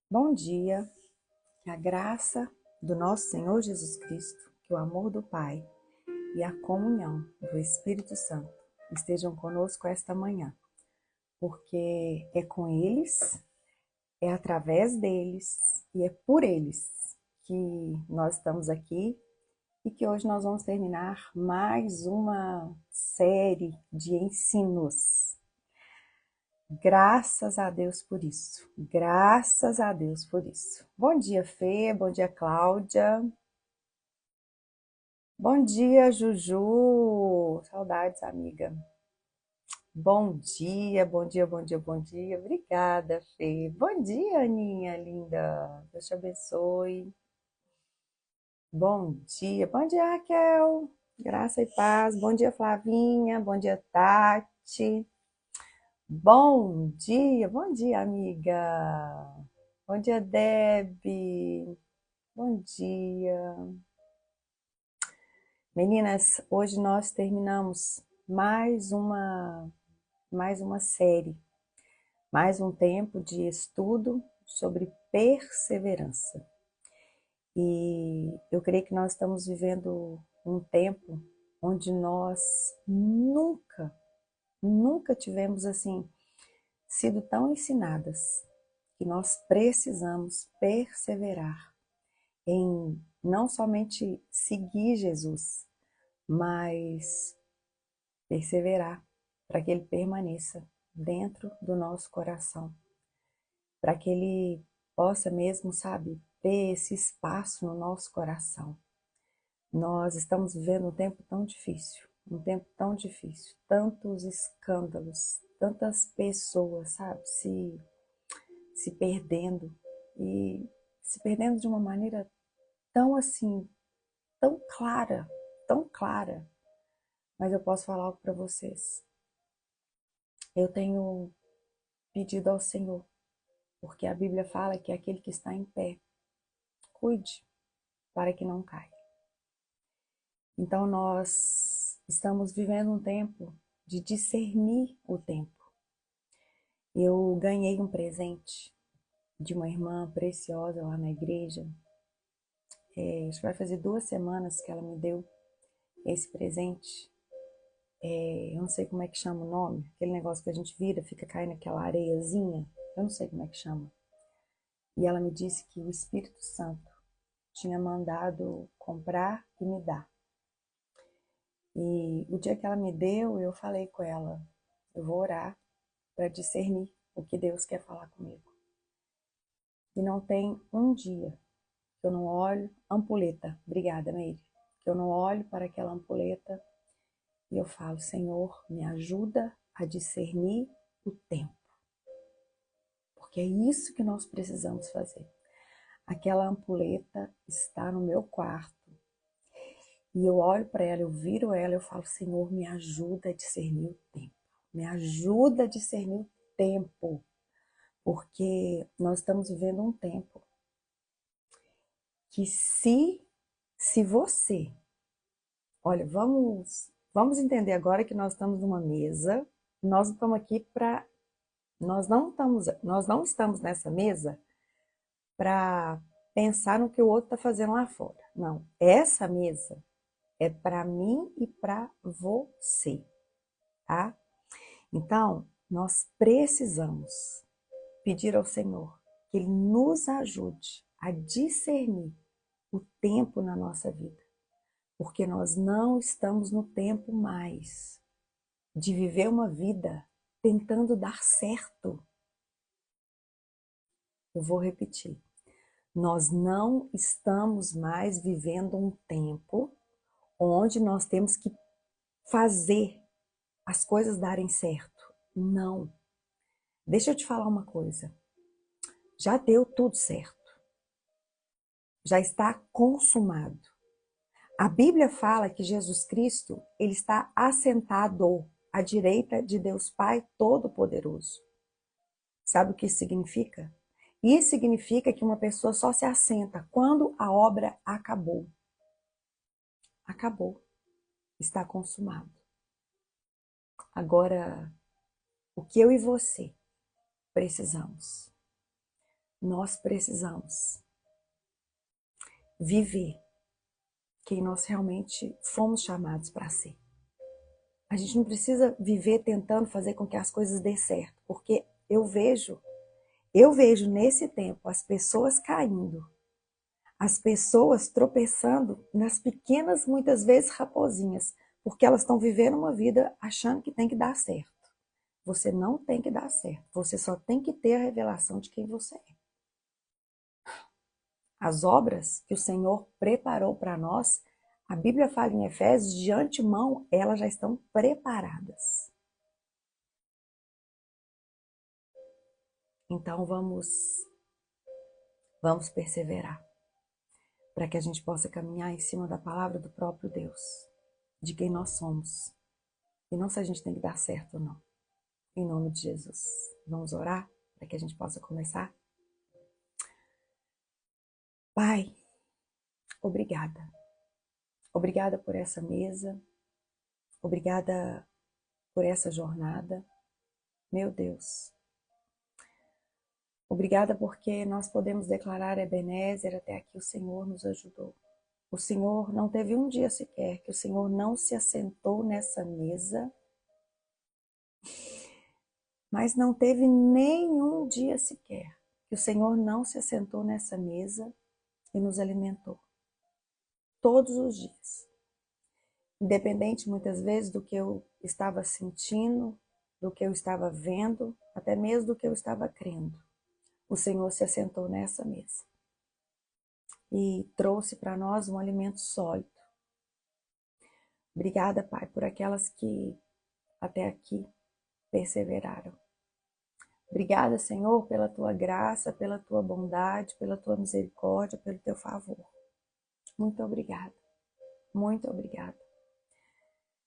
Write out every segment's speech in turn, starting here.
Bom dia, que a graça do nosso Senhor Jesus Cristo, que o amor do Pai e a comunhão do Espírito Santo estejam conosco esta manhã, porque é com eles, é através deles e é por eles que nós estamos aqui e que hoje nós vamos terminar mais uma série de ensinos. Graças a Deus por isso. Graças a Deus por isso. Bom dia, Fê. Bom dia, Cláudia. Bom dia, Juju. Saudades, amiga. Bom dia, bom dia, bom dia, bom dia. Obrigada, Fê. Bom dia, Aninha, linda. Deus te abençoe. Bom dia, Raquel. Graça e paz. Bom dia, Flavinha. Bom dia, Tati. Bom dia, amiga. Bom dia, Deb. Bom dia. Meninas, hoje nós terminamos mais uma série, mais um tempo de estudo sobre perseverança. E eu creio que nós estamos vivendo um tempo onde nós nunca tivemos assim sido tão ensinadas que nós precisamos perseverar em não somente seguir Jesus, mas perseverar para que ele permaneça dentro do nosso coração, para que ele possa mesmo, sabe, ter esse espaço no nosso coração. Nós estamos vivendo um tempo tão difícil, tantos escândalos, tantas pessoas, sabe, se perdendo e se perdendo de uma maneira tão assim, tão clara. Mas eu posso falar algo para vocês. Eu tenho pedido ao Senhor, porque a Bíblia fala que aquele que está em pé, cuide para que não caia. Então nós estamos vivendo um tempo de discernir o tempo. Eu ganhei um presente de uma irmã preciosa lá na igreja. Acho que vai fazer 2 semanas que ela me deu esse presente. Eu não sei como é que chama o nome, aquele negócio que a gente vira, fica caindo aquela areiazinha, eu não sei como é que chama. E ela me disse que o Espírito Santo tinha mandado comprar e me dar. E o dia que ela me deu, eu falei com ela, eu vou orar para discernir o que Deus quer falar comigo. E não tem um dia que eu não olho, ampulheta, obrigada, Meire, que eu não olho para aquela ampulheta e eu falo, Senhor, me ajuda a discernir o tempo. Porque é isso que nós precisamos fazer. Aquela ampulheta está no meu quarto. E eu olho para ela, eu viro ela, eu falo, Senhor, me ajuda a discernir o tempo. Me ajuda a discernir o tempo. Porque nós estamos vivendo um tempo que se você... Olha, vamos entender agora que nós estamos numa mesa, nós estamos aqui para... nós não estamos nessa mesa para pensar no que o outro está fazendo lá fora. Não, essa mesa é para mim e para você, tá? Então, nós precisamos pedir ao Senhor que Ele nos ajude a discernir o tempo na nossa vida, porque nós não estamos no tempo mais de viver uma vida tentando dar certo. Eu vou repetir. Nós não estamos mais vivendo um tempo onde nós temos que fazer as coisas darem certo. Não. Deixa eu te falar uma coisa. Já deu tudo certo. Já está consumado. A Bíblia fala que Jesus Cristo, ele está assentado à direita de Deus Pai Todo-Poderoso. Sabe o que isso significa? Isso significa que uma pessoa só se assenta quando a obra acabou. Acabou. Está consumado. Agora, o que eu e você precisamos? nós precisamos viver quem nós realmente fomos chamados para ser. A gente não precisa viver tentando fazer com que as coisas dê certo, porque eu vejo nesse tempo as pessoas caindo, as pessoas tropeçando nas pequenas, muitas vezes, raposinhas, porque elas estão vivendo uma vida achando que tem que dar certo. Você não tem que dar certo, você só tem que ter a revelação de quem você é. As obras que o Senhor preparou para nós, a Bíblia fala em Efésios, de antemão, elas já estão preparadas. Então vamos perseverar, para que a gente possa caminhar em cima da palavra do próprio Deus, de quem nós somos, e não se a gente tem que dar certo ou não. Em nome de Jesus. Vamos orar para que a gente possa começar? Pai, obrigada. Obrigada por essa mesa. Obrigada por essa jornada. Meu Deus. Obrigada porque nós podemos declarar Ebenezer, até aqui o Senhor nos ajudou. O Senhor não teve um dia sequer que o Senhor não se assentou nessa mesa, mas não teve nenhum dia sequer que o Senhor não se assentou nessa mesa e nos alimentou. Todos os dias. Independente muitas vezes do que eu estava sentindo, do que eu estava vendo, até mesmo do que eu estava crendo. O Senhor se assentou nessa mesa e trouxe para nós um alimento sólido. Obrigada, Pai, por aquelas que até aqui perseveraram. Obrigada, Senhor, pela tua graça, pela tua bondade, pela tua misericórdia, pelo teu favor. Muito obrigada. Muito obrigada.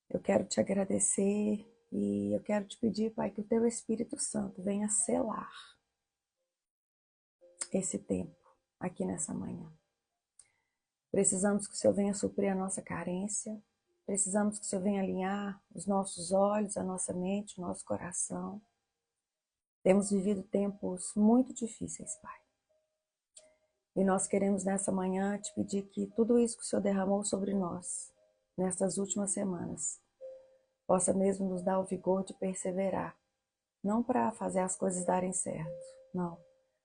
Eu quero te agradecer e eu quero te pedir, Pai, que o teu Espírito Santo venha selar esse tempo aqui nessa manhã. Precisamos que o Senhor venha suprir a nossa carência, precisamos que o Senhor venha alinhar os nossos olhos, a nossa mente, o nosso coração. Temos vivido tempos muito difíceis, Pai. E nós queremos nessa manhã te pedir que tudo isso que o Senhor derramou sobre nós, nessas últimas semanas, possa mesmo nos dar o vigor de perseverar. Não para fazer as coisas darem certo, não.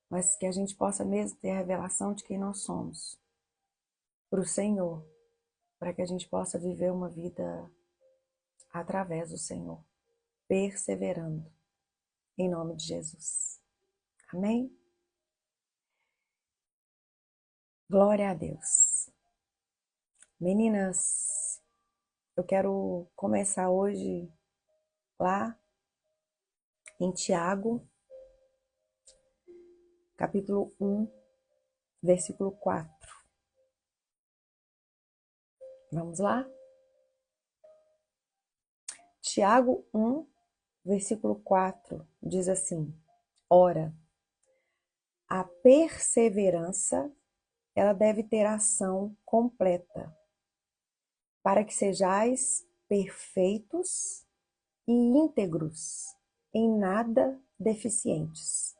Mas que a gente possa mesmo ter a revelação de quem nós somos. Para o Senhor. Para que a gente possa viver uma vida através do Senhor. Perseverando. Em nome de Jesus. Amém? Glória a Deus. Meninas, eu quero começar hoje lá em Tiago, capítulo 1, versículo 4. Vamos lá? Tiago 1, versículo 4 diz assim: Ora, a perseverança, ela deve ter ação completa, para que sejais perfeitos e íntegros, em nada deficientes.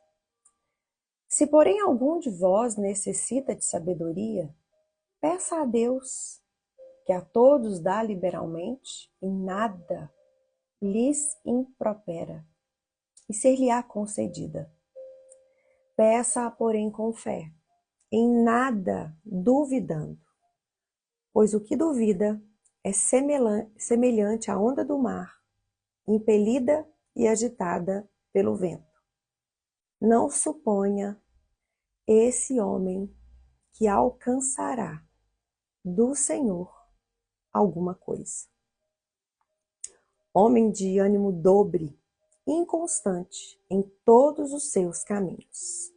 Se, porém, algum de vós necessita de sabedoria, peça a Deus, que a todos dá liberalmente, e nada lhes impropera, e ser-lhe-á concedida. Peça-a, porém, com fé, em nada duvidando, pois o que duvida é semelhante à onda do mar, impelida e agitada pelo vento. Não suponha esse homem que alcançará do Senhor alguma coisa. Homem de ânimo dobre, inconstante em todos os seus caminhos.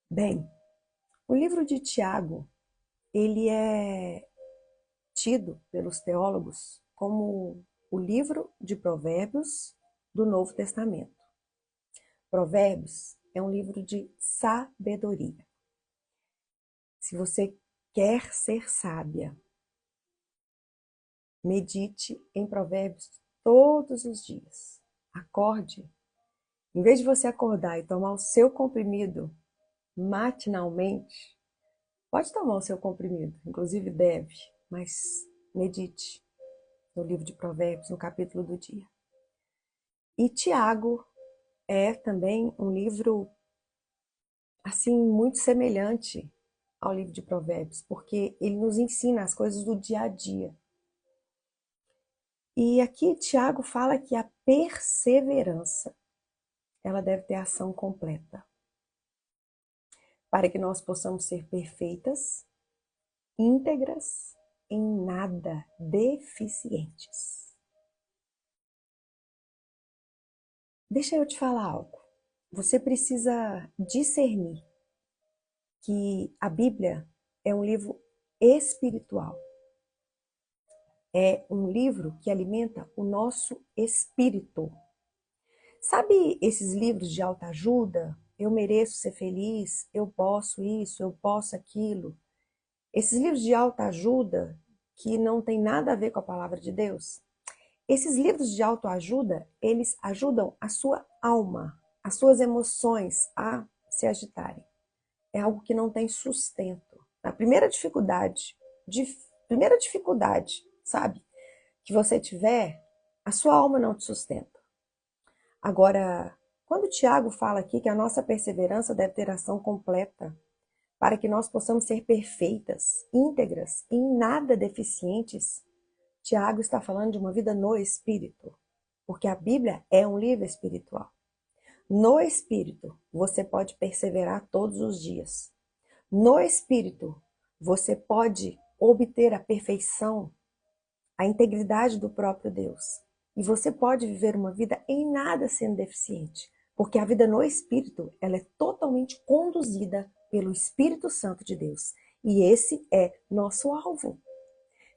Bem, o livro de Tiago, ele é tido pelos teólogos como o livro de Provérbios do Novo Testamento. Provérbios é um livro de sabedoria. Se você quer ser sábia, medite em Provérbios todos os dias. Acorde Em vez de você acordar e tomar o seu comprimido matinalmente, pode tomar o seu comprimido, inclusive deve, mas medite no livro de Provérbios, no capítulo do dia. E Tiago é também um livro assim muito semelhante ao livro de Provérbios, porque ele nos ensina as coisas do dia a dia. E aqui Tiago fala que a perseverança, ela deve ter ação completa, para que nós possamos ser perfeitas, íntegras, em nada deficientes. Deixa eu te falar algo. Você precisa discernir que a Bíblia é um livro espiritual. É um livro que alimenta o nosso espírito. Sabe esses livros de autoajuda? Eu mereço ser feliz, eu posso isso, eu posso aquilo. Esses livros de autoajuda que não tem nada a ver com a palavra de Deus. Esses livros de autoajuda, eles ajudam a sua alma, as suas emoções a se agitarem. É algo que não tem sustento. A primeira dificuldade, sabe, que você tiver, a sua alma não te sustenta. Agora, quando o Tiago fala aqui que a nossa perseverança deve ter ação completa, para que nós possamos ser perfeitas, íntegras e em nada deficientes, Tiago está falando de uma vida no Espírito, porque a Bíblia é um livro espiritual. No Espírito, você pode perseverar todos os dias. No Espírito, você pode obter a perfeição, a integridade do próprio Deus. E você pode viver uma vida em nada sendo deficiente, porque a vida no Espírito, ela é totalmente conduzida pelo Espírito Santo de Deus. E esse é nosso alvo.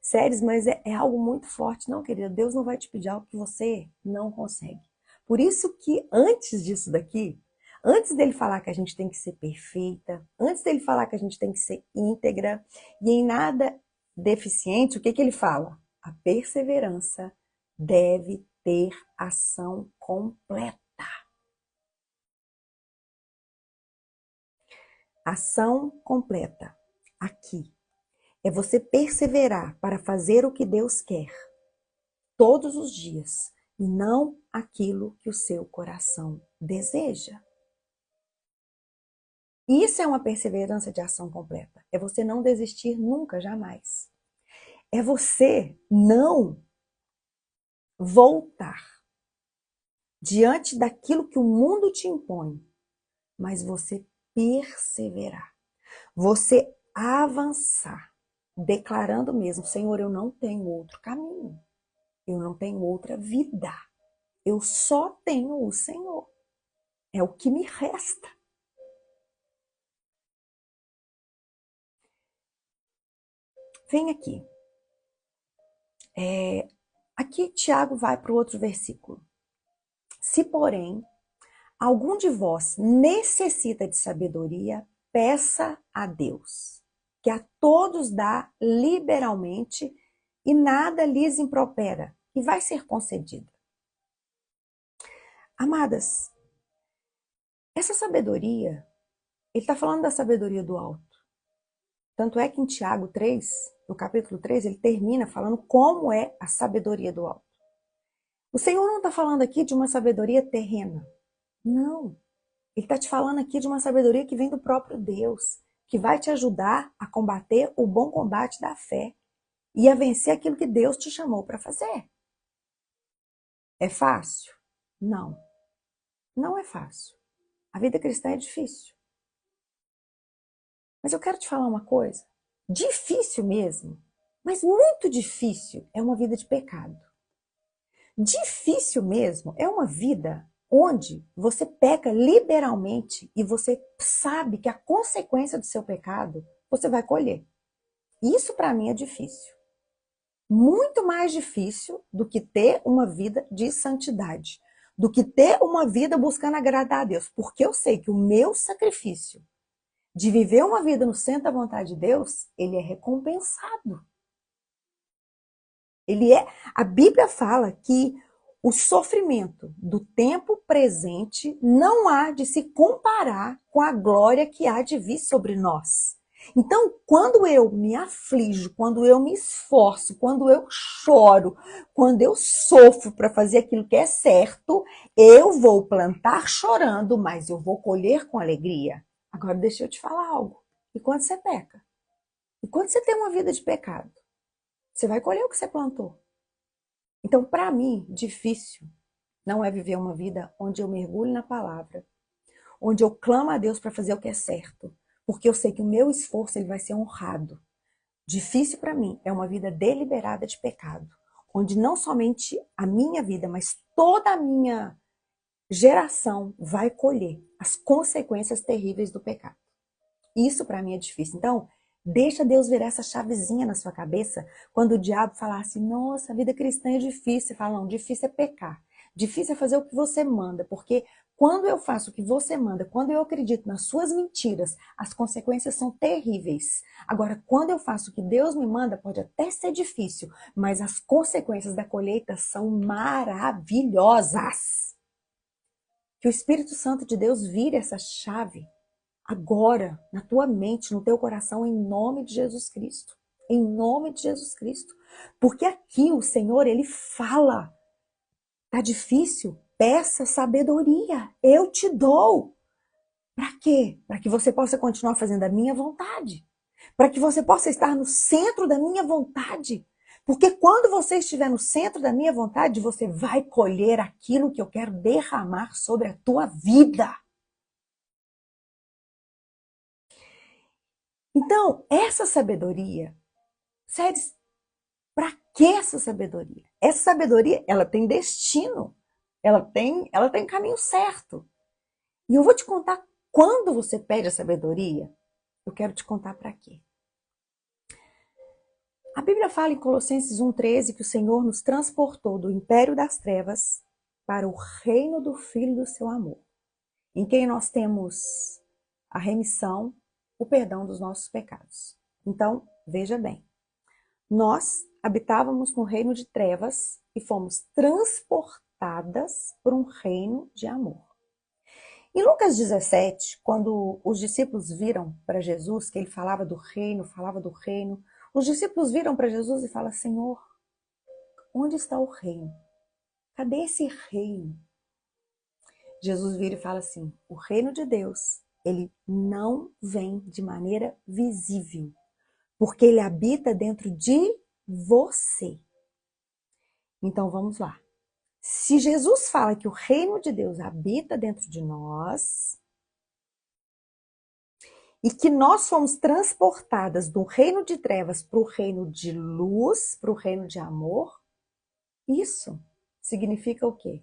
Séries, mas é algo muito forte. Não, querida, Deus não vai te pedir algo que você não consegue. Por isso que antes disso daqui, antes dele falar que a gente tem que ser perfeita, antes dele falar que a gente tem que ser íntegra e em nada deficiente, o que ele fala? A perseverança deve ter ação completa. Ação completa. Aqui. É você perseverar para fazer o que Deus quer todos os dias e não aquilo que o seu coração deseja. Isso é uma perseverança de ação completa. É você não desistir nunca, jamais. É você não voltar diante daquilo que o mundo te impõe, mas você perseverar. Você avançar, declarando mesmo, Senhor, eu não tenho outro caminho. Eu não tenho outra vida. Eu só tenho o Senhor. É o que me resta. Vem aqui. Aqui Tiago vai para o outro versículo. Se, porém, algum de vós necessita de sabedoria, peça a Deus, que a todos dá liberalmente e nada lhes impropera, e vai ser concedido. Amadas, essa sabedoria, ele está falando da sabedoria do alto. Tanto é que em Tiago 3, no capítulo 3, ele termina falando como é a sabedoria do alto. O Senhor não está falando aqui de uma sabedoria terrena. Não. Ele está te falando aqui de uma sabedoria que vem do próprio Deus, que vai te ajudar a combater o bom combate da fé e a vencer aquilo que Deus te chamou para fazer. É fácil? Não. Não é fácil. A vida cristã é difícil. Mas eu quero te falar uma coisa. Difícil mesmo, mas muito difícil, é uma vida de pecado. Difícil mesmo é uma vida onde você peca liberalmente e você sabe que a consequência do seu pecado você vai colher. Isso para mim é difícil. Muito mais difícil do que ter uma vida de santidade, do que ter uma vida buscando agradar a Deus, porque eu sei que o meu sacrifício de viver uma vida no centro da vontade de Deus, ele é recompensado. A Bíblia fala que O sofrimento do tempo presente não há de se comparar com a glória que há de vir sobre nós. Então, quando eu me aflijo, quando eu me esforço, quando eu choro, quando eu sofro para fazer aquilo que é certo, eu vou plantar chorando, mas eu vou colher com alegria. Agora, deixa eu te falar algo. E quando você peca? E quando você tem uma vida de pecado? Você vai colher o que você plantou. Então, para mim, difícil não é viver uma vida onde eu mergulho na palavra, onde eu clamo a Deus para fazer o que é certo, porque eu sei que o meu esforço ele vai ser honrado. Difícil para mim é uma vida deliberada de pecado, onde não somente a minha vida, mas toda a minha geração vai colher as consequências terríveis do pecado. Isso para mim é difícil. Então, deixa Deus virar essa chavezinha na sua cabeça quando o diabo falar assim, nossa, a vida cristã é difícil. Você fala, não, difícil é pecar. Difícil é fazer o que você manda, porque quando eu faço o que você manda, quando eu acredito nas suas mentiras, as consequências são terríveis. Agora, quando eu faço o que Deus me manda, pode até ser difícil, mas as consequências da colheita são maravilhosas. Que o Espírito Santo de Deus vire essa chave agora, na tua mente, no teu coração, em nome de Jesus Cristo. Em nome de Jesus Cristo. Porque aqui o Senhor, Ele fala. Tá difícil? Peça sabedoria. Eu te dou. Para quê? Para que você possa continuar fazendo a minha vontade. Para que você possa estar no centro da minha vontade. Porque quando você estiver no centro da minha vontade, você vai colher aquilo que eu quero derramar sobre a tua vida. Então, essa sabedoria, sério, para que essa sabedoria? Essa sabedoria, ela tem destino, ela tem caminho certo. E eu vou te contar quando você pede a sabedoria, eu quero te contar para quê. A Bíblia fala em Colossenses 1,13 que o Senhor nos transportou do império das trevas para o reino do Filho do seu amor, em quem nós temos a remissão, o perdão dos nossos pecados. Então, veja bem, nós habitávamos no reino de trevas e fomos transportadas para um reino de amor. Em Lucas 17, quando os discípulos viram para Jesus, que ele falava do reino, os discípulos viram para Jesus e falam, Senhor, onde está o reino? Cadê esse reino? Jesus vira e fala assim, o reino de Deus, ele não vem de maneira visível, porque ele habita dentro de você. Então vamos lá. Se Jesus fala que o reino de Deus habita dentro de nós e que nós fomos transportadas do reino de trevas para o reino de luz, para o reino de amor, isso significa o quê?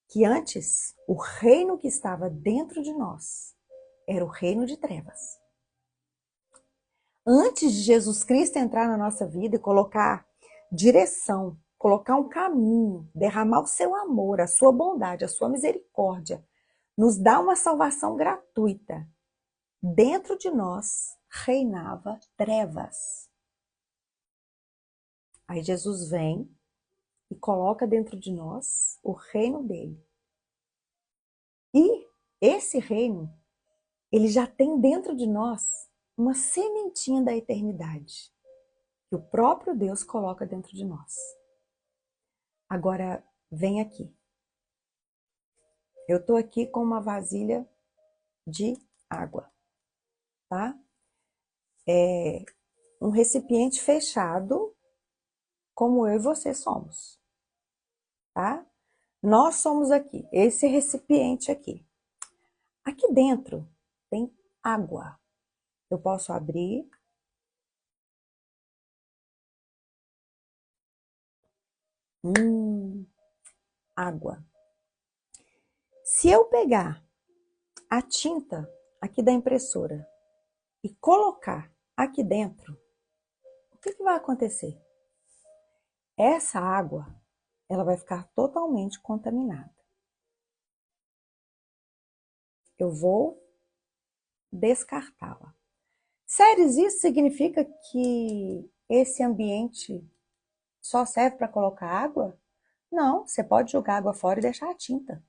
Que antes o reino que estava dentro de nós era o reino de trevas. Antes de Jesus Cristo entrar na nossa vida e colocar direção, colocar um caminho, derramar o seu amor, a sua bondade, a sua misericórdia, nos dá uma salvação gratuita. Dentro de nós reinava trevas. Aí Jesus vem e coloca dentro de nós o reino dele. E esse reino, ele já tem dentro de nós uma sementinha da eternidade, que o próprio Deus coloca dentro de nós. Agora, vem aqui. Eu estou aqui com uma vasilha de água, tá? É um recipiente fechado, como eu e você somos, tá? Nós somos aqui, esse recipiente aqui. Aqui dentro tem água. Eu posso abrir. Água. Se eu pegar a tinta aqui da impressora e colocar aqui dentro, o que vai acontecer? Essa água, ela vai ficar totalmente contaminada. Eu vou descartá-la. Séries, isso significa que esse ambiente só serve para colocar água? Não, você pode jogar água fora e deixar a tinta.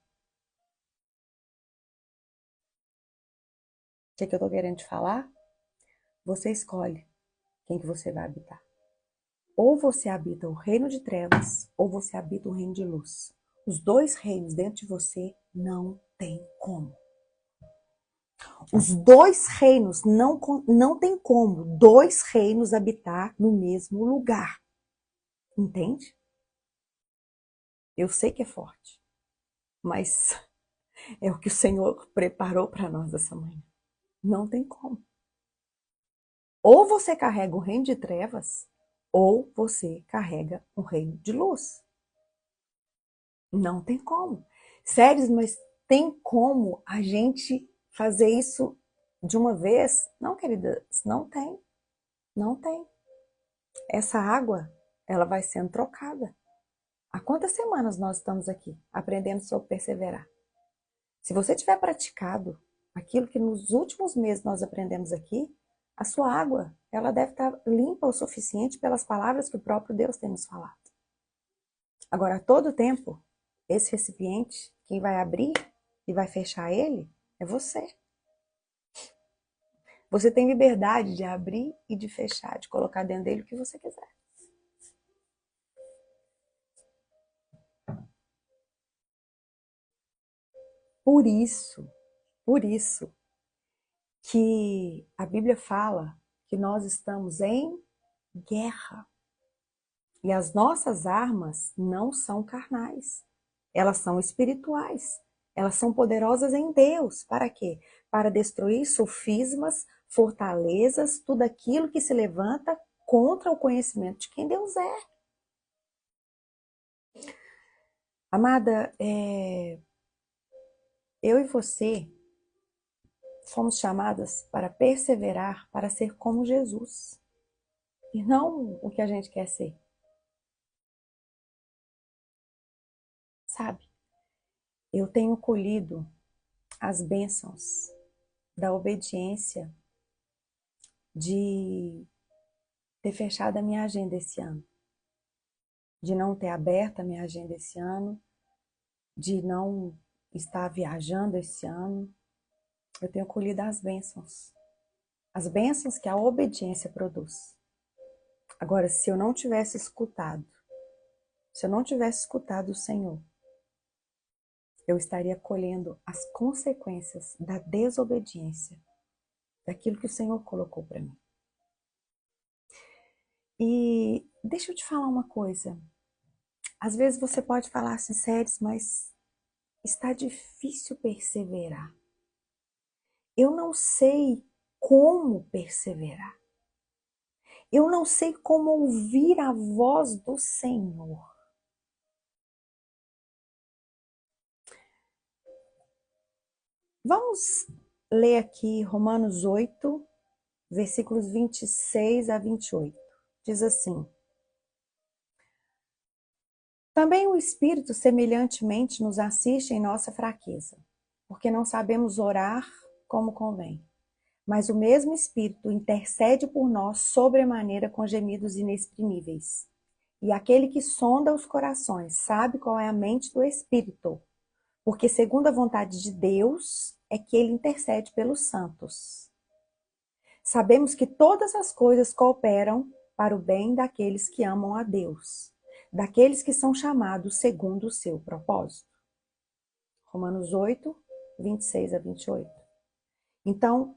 O que eu estou querendo te falar? Você escolhe quem que você vai habitar. Ou você habita o reino de trevas, ou você habita o reino de luz. Os dois reinos dentro de você não tem como. Os dois reinos não tem como dois reinos habitar no mesmo lugar. Entende? Eu sei que é forte, mas é o que o Senhor preparou para nós essa manhã. Não tem como. Ou você carrega o reino de trevas, ou você carrega o reino de luz. Não tem como. Sério, mas tem como a gente fazer isso de uma vez? Não, queridas, não tem. Não tem. Essa água, ela vai sendo trocada. Há quantas semanas nós estamos aqui aprendendo sobre perseverar? Se você tiver praticado aquilo que nos últimos meses nós aprendemos aqui, a sua água, ela deve estar limpa o suficiente pelas palavras que o próprio Deus tem nos falado. Agora, a todo tempo, esse recipiente, quem vai abrir e vai fechar ele é você. Você tem liberdade de abrir e de fechar, de colocar dentro dele o que você quiser. Por isso que a Bíblia fala que nós estamos em guerra. E as nossas armas não são carnais. Elas são espirituais. Elas são poderosas em Deus. Para quê? Para destruir sofismas, fortalezas, tudo aquilo que se levanta contra o conhecimento de quem Deus é. Amada, eu e você fomos chamadas para perseverar, para ser como Jesus. E não o que a gente quer ser. Sabe? Eu tenho colhido as bênçãos da obediência, de ter fechado a minha agenda esse ano, de não ter aberto a minha agenda esse ano, de não estar viajando esse ano. Eu tenho colhido as bênçãos que a obediência produz. Agora, se eu não tivesse escutado o Senhor, eu estaria colhendo as consequências da desobediência, daquilo que o Senhor colocou para mim. E deixa eu te falar uma coisa. Às vezes você pode falar assim, Séries, mas está difícil perseverar. Eu não sei como perseverar. Eu não sei como ouvir a voz do Senhor. Vamos ler aqui Romanos 8, versículos 26 a 28. Diz assim: Também o Espírito semelhantemente nos assiste em nossa fraqueza, porque não sabemos orar como convém. Mas o mesmo Espírito intercede por nós sobremaneira com gemidos inexprimíveis. E aquele que sonda os corações sabe qual é a mente do Espírito, porque segundo a vontade de Deus é que ele intercede pelos santos. Sabemos que todas as coisas cooperam para o bem daqueles que amam a Deus, daqueles que são chamados segundo o seu propósito. Romanos 8, 26 a 28. Então,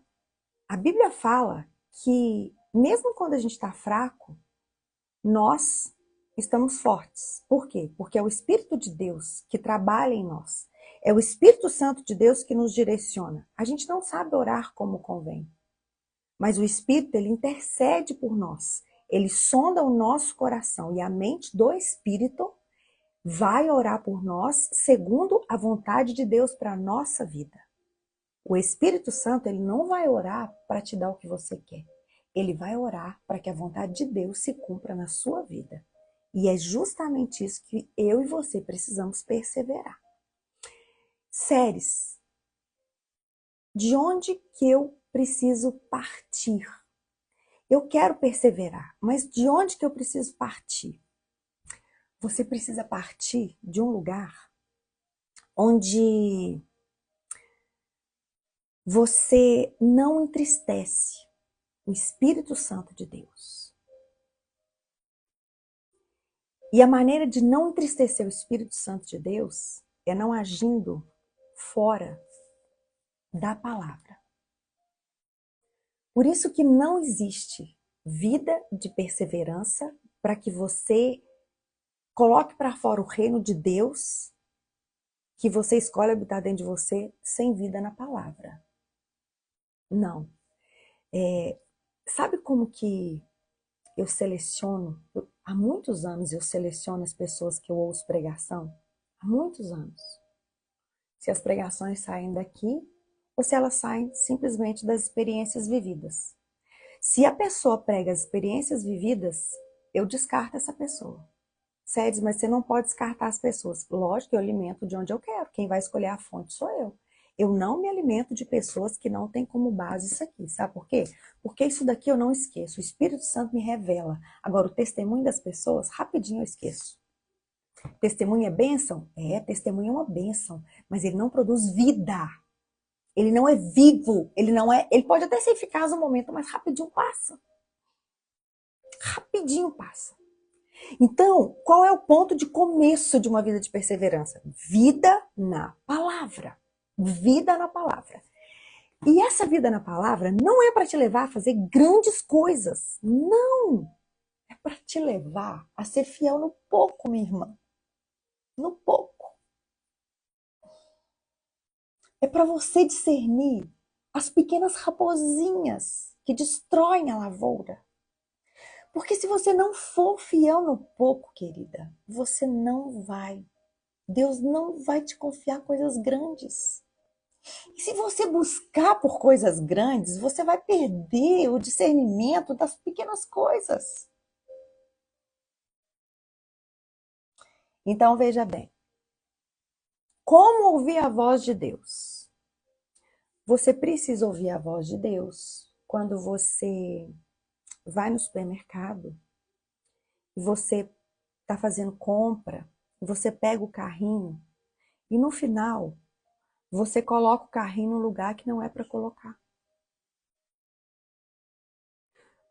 a Bíblia fala que mesmo quando a gente está fraco, nós estamos fortes. Por quê? Porque é o Espírito de Deus que trabalha em nós. É o Espírito Santo de Deus que nos direciona. A gente não sabe orar como convém. Mas o Espírito, ele intercede por nós. Ele sonda o nosso coração e a mente do Espírito vai orar por nós segundo a vontade de Deus para a nossa vida. O Espírito Santo, ele não vai orar para te dar o que você quer. Ele vai orar para que a vontade de Deus se cumpra na sua vida. E é justamente isso que eu e você precisamos perseverar. Séries, de onde que eu preciso partir? Eu quero perseverar, mas de onde que eu preciso partir? você precisa partir de um lugar onde você não entristece o Espírito Santo de Deus. E a maneira de não entristecer o Espírito Santo de Deus é não agindo fora da palavra. Por isso que não existe vida de perseverança para que você coloque para fora o reino de Deus, que você escolhe habitar dentro de você, sem vida na palavra. Não. Sabe como que eu seleciono? Há muitos anos eu seleciono as pessoas que eu ouço pregação. Há muitos anos. Se as pregações saem daqui ou se elas saem simplesmente das experiências vividas. Se a pessoa prega as experiências vividas, eu descarto essa pessoa. Sério, mas você não pode descartar as pessoas. Lógico que eu alimento de onde eu quero. Quem vai escolher a fonte sou eu. Eu não me alimento de pessoas que não têm como base isso aqui. Sabe por quê? Porque isso daqui eu não esqueço. O Espírito Santo me revela. Agora, o testemunho das pessoas, rapidinho eu esqueço. Testemunho é bênção? É, testemunho é uma bênção. Mas ele não produz vida. Ele não é vivo. Ele pode até ser eficaz no momento, mas rapidinho passa. Rapidinho passa. Então, qual é o ponto de começo de uma vida de perseverança? Vida na palavra. Vida na palavra. E essa vida na palavra não é para te levar a fazer grandes coisas. Não. É para te levar a ser fiel no pouco, minha irmã. No pouco. É para você discernir as pequenas raposinhas que destroem a lavoura. Porque se você não for fiel no pouco, querida, você não vai. Deus não vai te confiar coisas grandes. E se você buscar por coisas grandes, você vai perder o discernimento das pequenas coisas. Então veja bem. Como ouvir a voz de Deus? Você precisa ouvir a voz de Deus quando você vai no supermercado e você está fazendo compra, você pega o carrinho e no final você coloca o carrinho no lugar que não é para colocar.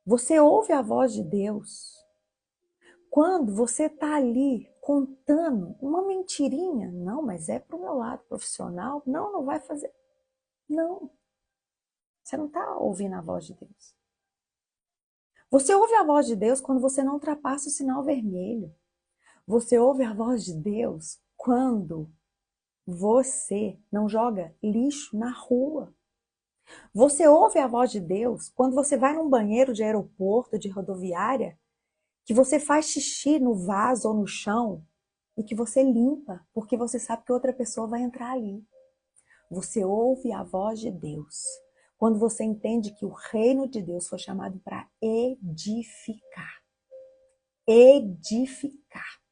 Você ouve a voz de Deus quando você está ali contando uma mentirinha. Não, mas é para o meu lado profissional. Não, não vai fazer. Não. Você não está ouvindo a voz de Deus. Você ouve a voz de Deus quando você não ultrapassa o sinal vermelho. Você ouve a voz de Deus quando você não joga lixo na rua. Você ouve a voz de Deus quando você vai num banheiro de aeroporto, de rodoviária, que você faz xixi no vaso ou no chão e que você limpa, porque você sabe que outra pessoa vai entrar ali. Você ouve a voz de Deus quando você entende que o reino de Deus foi chamado para edificar. Edificar.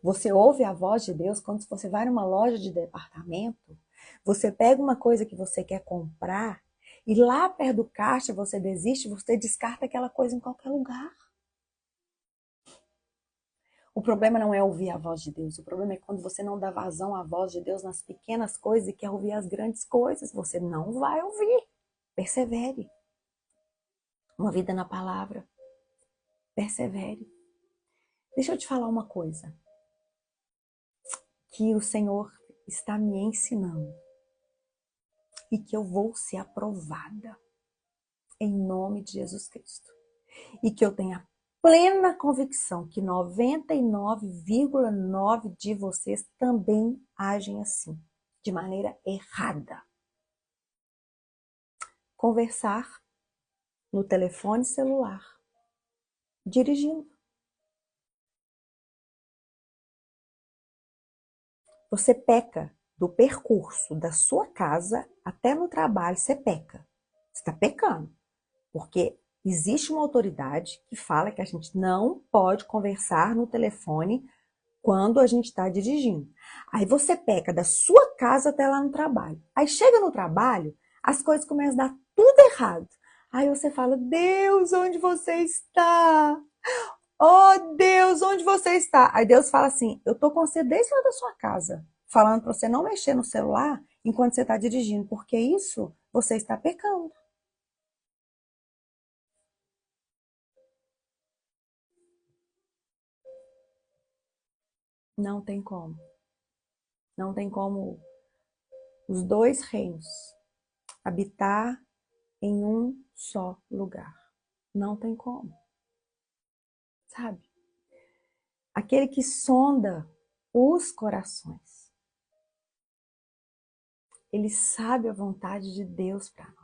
Você ouve a voz de Deus quando você vai numa loja de departamento, você pega uma coisa que você quer comprar e lá perto do caixa você desiste, você descarta aquela coisa em qualquer lugar. O problema não é ouvir a voz de Deus, o problema é quando você não dá vazão à voz de Deus nas pequenas coisas e quer ouvir as grandes coisas. Você não vai ouvir. Persevere. Uma vida na palavra. Persevere. Deixa eu te falar uma coisa que o Senhor está me ensinando e que eu vou ser aprovada em nome de Jesus Cristo. E que eu tenha plena convicção que 99,9% de vocês também agem assim, de maneira errada. Conversar no telefone celular, dirigindo. Você peca do percurso da sua casa até no trabalho, você peca. Você está pecando, porque existe uma autoridade que fala que a gente não pode conversar no telefone quando a gente está dirigindo. Aí você peca da sua casa até lá no trabalho. Aí chega no trabalho, as coisas começam a dar tudo errado. Aí você fala, Deus, onde você está? Oh Deus, onde você está? Aí Deus fala assim, eu tô com você desde lá da sua casa, falando para você não mexer no celular enquanto você está dirigindo, porque isso você está pecando. Não tem como. Não tem como os dois reinos habitar em um só lugar. Não tem como. Sabe? Aquele que sonda os corações. Ele sabe a vontade de Deus para nós.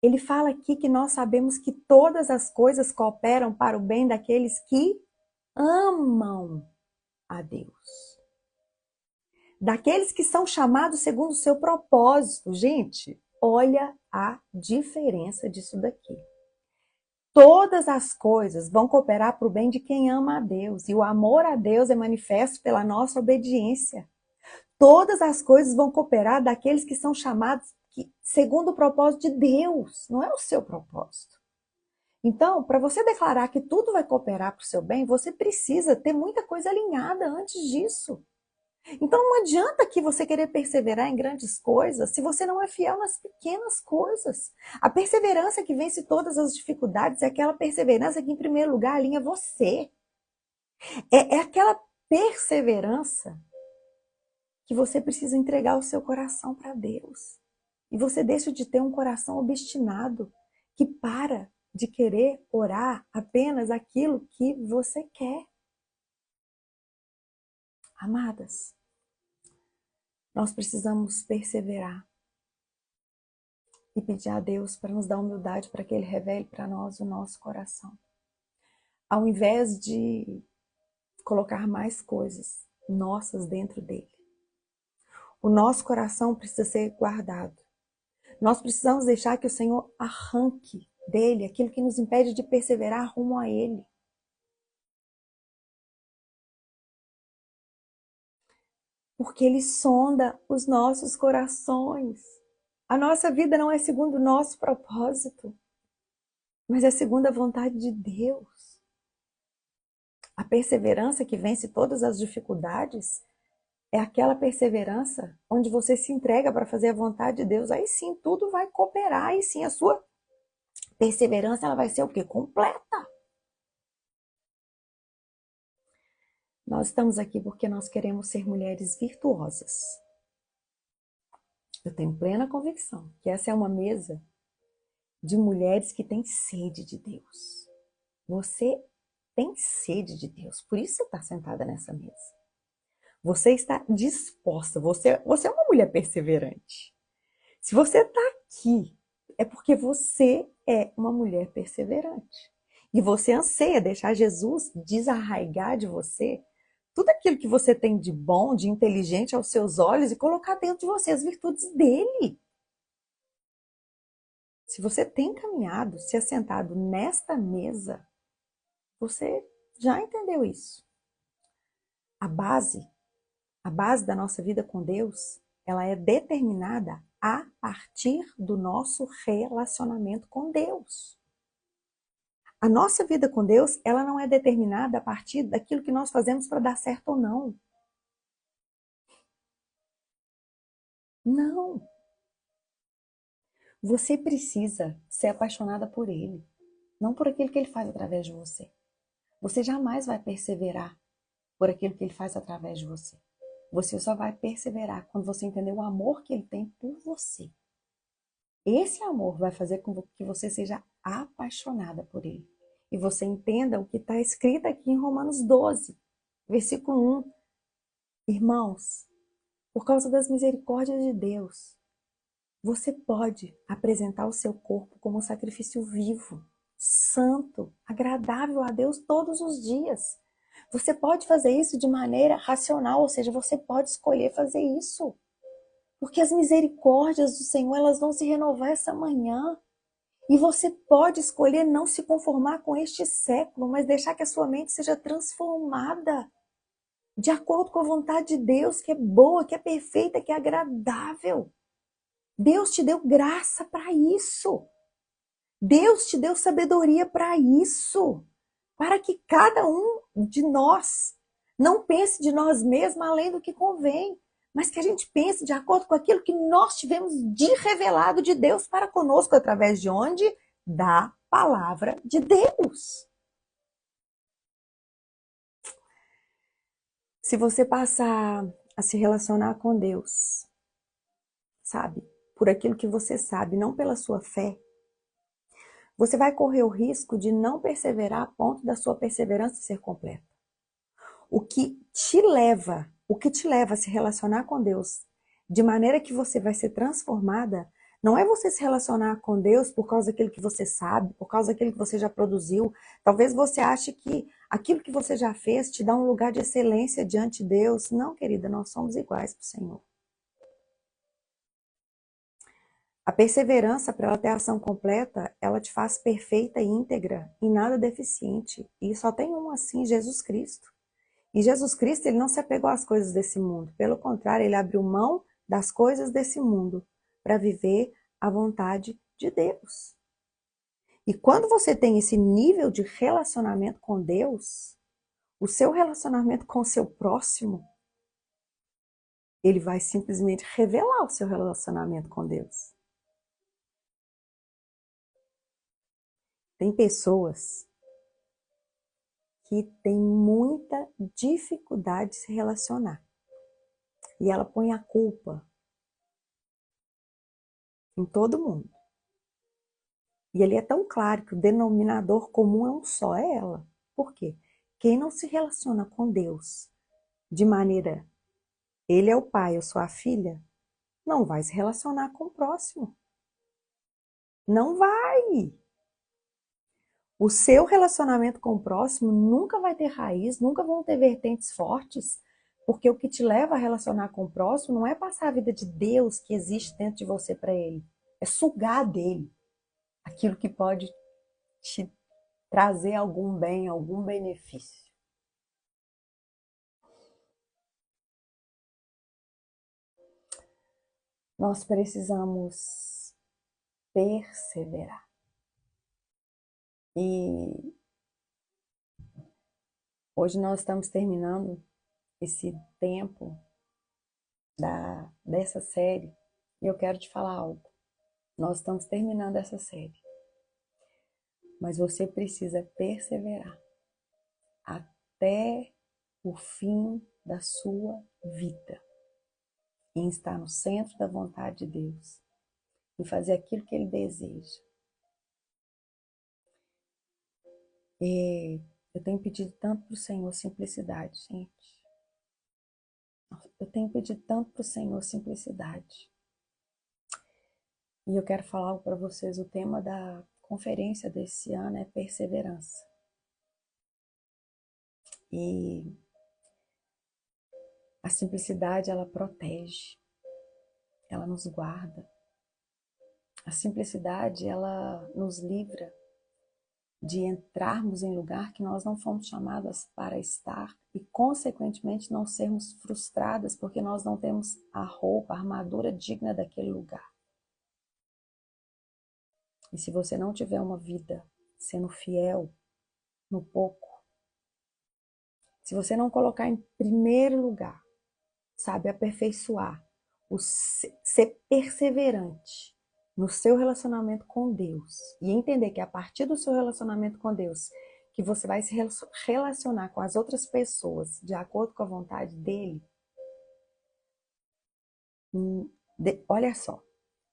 Ele fala aqui que nós sabemos que todas as coisas cooperam para o bem daqueles que amam a Deus. Daqueles que são chamados segundo o seu propósito. Gente, olha a diferença disso daqui. Todas as coisas vão cooperar para o bem de quem ama a Deus. E o amor a Deus é manifesto pela nossa obediência. Todas as coisas vão cooperar daqueles que são chamados segundo o propósito de Deus, não é o seu propósito. Então, para você declarar que tudo vai cooperar para o seu bem, você precisa ter muita coisa alinhada antes disso. Então, não adianta que você querer perseverar em grandes coisas se você não é fiel nas pequenas coisas. A perseverança que vence todas as dificuldades é aquela perseverança que, em primeiro lugar, alinha você. É aquela perseverança que você precisa entregar o seu coração para Deus. E você deixa de ter um coração obstinado que para de querer orar apenas aquilo que você quer. Amadas, nós precisamos perseverar e pedir a Deus para nos dar humildade para que Ele revele para nós o nosso coração. Ao invés de colocar mais coisas nossas dentro dele. O nosso coração precisa ser guardado. Nós precisamos deixar que o Senhor arranque dele aquilo que nos impede de perseverar rumo a Ele. Porque Ele sonda os nossos corações. A nossa vida não é segundo o nosso propósito, mas é segundo a vontade de Deus. A perseverança que vence todas as dificuldades é aquela perseverança onde você se entrega para fazer a vontade de Deus. Aí sim, tudo vai cooperar. Aí sim, a sua perseverança ela vai ser o quê? Completa. Nós estamos aqui porque nós queremos ser mulheres virtuosas. Eu tenho plena convicção que essa é uma mesa de mulheres que têm sede de Deus. Você tem sede de Deus, por isso você está sentada nessa mesa. Você está disposta, você é uma mulher perseverante. Se você está aqui, é porque você é uma mulher perseverante. E você anseia deixar Jesus desarraigar de você tudo aquilo que você tem de bom, de inteligente aos seus olhos e colocar dentro de você as virtudes dele. Se você tem caminhado, se assentado nesta mesa, você já entendeu isso. A base da nossa vida com Deus, ela é determinada a partir do nosso relacionamento com Deus. A nossa vida com Deus, ela não é determinada a partir daquilo que nós fazemos para dar certo ou não. Não. Você precisa ser apaixonada por Ele, não por aquilo que Ele faz através de você. Você jamais vai perseverar por aquilo que Ele faz através de você. Você só vai perseverar quando você entender o amor que Ele tem por você. Esse amor vai fazer com que você seja apaixonada por Ele. E você entenda o que está escrito aqui em Romanos 12, versículo 1. Irmãos, por causa das misericórdias de Deus, você pode apresentar o seu corpo como um sacrifício vivo, santo, agradável a Deus todos os dias. Você pode fazer isso de maneira racional, ou seja, você pode escolher fazer isso. Porque as misericórdias do Senhor, elas vão se renovar essa manhã. E você pode escolher não se conformar com este século, mas deixar que a sua mente seja transformada de acordo com a vontade de Deus, que é boa, que é perfeita, que é agradável. Deus te deu graça para isso. Deus te deu sabedoria para isso, para que cada um de nós não pense de nós mesmos além do que convém, mas que a gente pense de acordo com aquilo que nós tivemos de revelado de Deus para conosco, através de onde? Da palavra de Deus. Se você passar a se relacionar com Deus, sabe, por aquilo que você sabe, não pela sua fé, você vai correr o risco de não perseverar a ponto da sua perseverança ser completa. O que te leva a se relacionar com Deus de maneira que você vai ser transformada, não é você se relacionar com Deus por causa daquilo que você sabe, por causa daquilo que você já produziu. Talvez você ache que aquilo que você já fez te dá um lugar de excelência diante de Deus. Não, querida, nós somos iguais para o Senhor. A perseverança, para ela ter ação completa, ela te faz perfeita e íntegra e nada deficiente. E só tem um assim, Jesus Cristo. E Jesus Cristo, ele não se apegou às coisas desse mundo. Pelo contrário, ele abriu mão das coisas desse mundo para viver a vontade de Deus. E quando você tem esse nível de relacionamento com Deus, o seu relacionamento com o seu próximo, ele vai simplesmente revelar o seu relacionamento com Deus. Tem pessoas que têm muita dificuldade de se relacionar. E ela põe a culpa em todo mundo. E ele é tão claro que o denominador comum é um só, é ela. Por quê? Quem não se relaciona com Deus de maneira, ele é o pai, eu sou a filha, não vai se relacionar com o próximo. Não vai. O seu relacionamento com o próximo nunca vai ter raiz, nunca vão ter vertentes fortes, porque o que te leva a relacionar com o próximo não é passar a vida de Deus que existe dentro de você para ele, é sugar dele aquilo que pode te trazer algum bem, algum benefício. Nós precisamos perseverar. E hoje nós estamos terminando esse tempo dessa série e eu quero te falar algo. Nós estamos terminando essa série, mas você precisa perseverar até o fim da sua vida em estar no centro da vontade de Deus e fazer aquilo que Ele deseja. E eu tenho pedido tanto para o Senhor simplicidade, gente. Eu tenho pedido tanto para o Senhor simplicidade. E eu quero falar algo para vocês. O tema da conferência desse ano é perseverança. E a simplicidade, ela protege, ela nos guarda. A simplicidade, ela nos livra de entrarmos em lugar que nós não fomos chamadas para estar e, consequentemente, não sermos frustradas porque nós não temos a roupa, a armadura digna daquele lugar. E se você não tiver uma vida sendo fiel no pouco, se você não colocar em primeiro lugar, sabe, aperfeiçoar, ser perseverante no seu relacionamento com Deus e entender que a partir do seu relacionamento com Deus, que você vai se relacionar com as outras pessoas de acordo com a vontade dele. Olha só,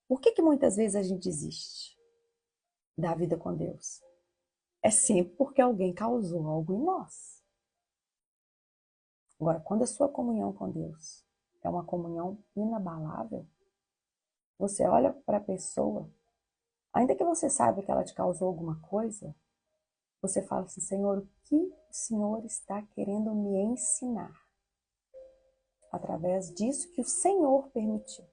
por que muitas vezes a gente desiste da vida com Deus? É sempre porque alguém causou algo em nós. Agora, quando a sua comunhão com Deus é uma comunhão inabalável, você olha para a pessoa, ainda que você saiba que ela te causou alguma coisa, você fala assim: Senhor, o que o Senhor está querendo me ensinar? Através disso que o Senhor permitiu.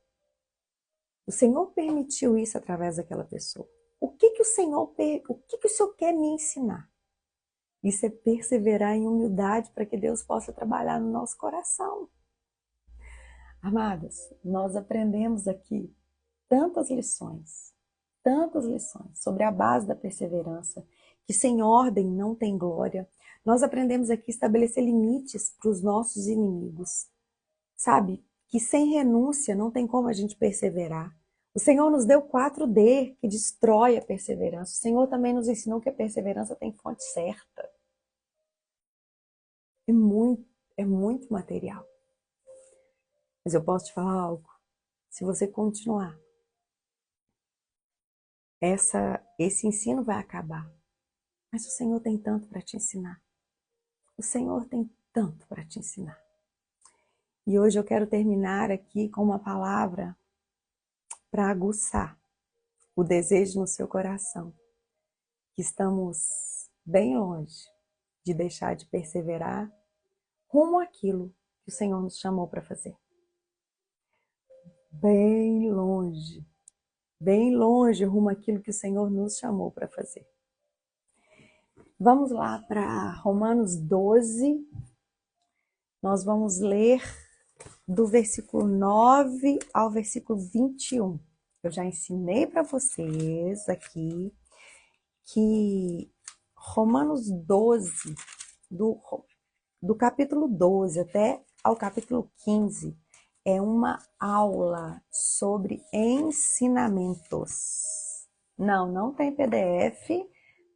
O Senhor permitiu isso através daquela pessoa. O que o Senhor quer me ensinar? Isso é perseverar em humildade para que Deus possa trabalhar no nosso coração. Amadas, nós aprendemos aqui tantas lições, tantas lições sobre a base da perseverança, que sem ordem não tem glória. Nós aprendemos aqui a estabelecer limites para os nossos inimigos, sabe? Que sem renúncia não tem como a gente perseverar. O Senhor nos deu 4D, que destrói a perseverança. O Senhor também nos ensinou que a perseverança tem fonte certa. É muito material. Mas eu posso te falar algo. Se você continuar, esse ensino vai acabar. Mas o Senhor tem tanto para te ensinar. O Senhor tem tanto para te ensinar. E hoje eu quero terminar aqui com uma palavra para aguçar o desejo no seu coração. Que estamos bem longe de deixar de perseverar rumo àquilo que o Senhor nos chamou para fazer. Bem longe rumo àquilo que o Senhor nos chamou para fazer. Vamos lá para Romanos 12, nós vamos ler do versículo 9 ao versículo 21. Eu já ensinei para vocês aqui que Romanos 12, do capítulo 12 até ao capítulo 15, é uma aula sobre ensinamentos. Não tem PDF,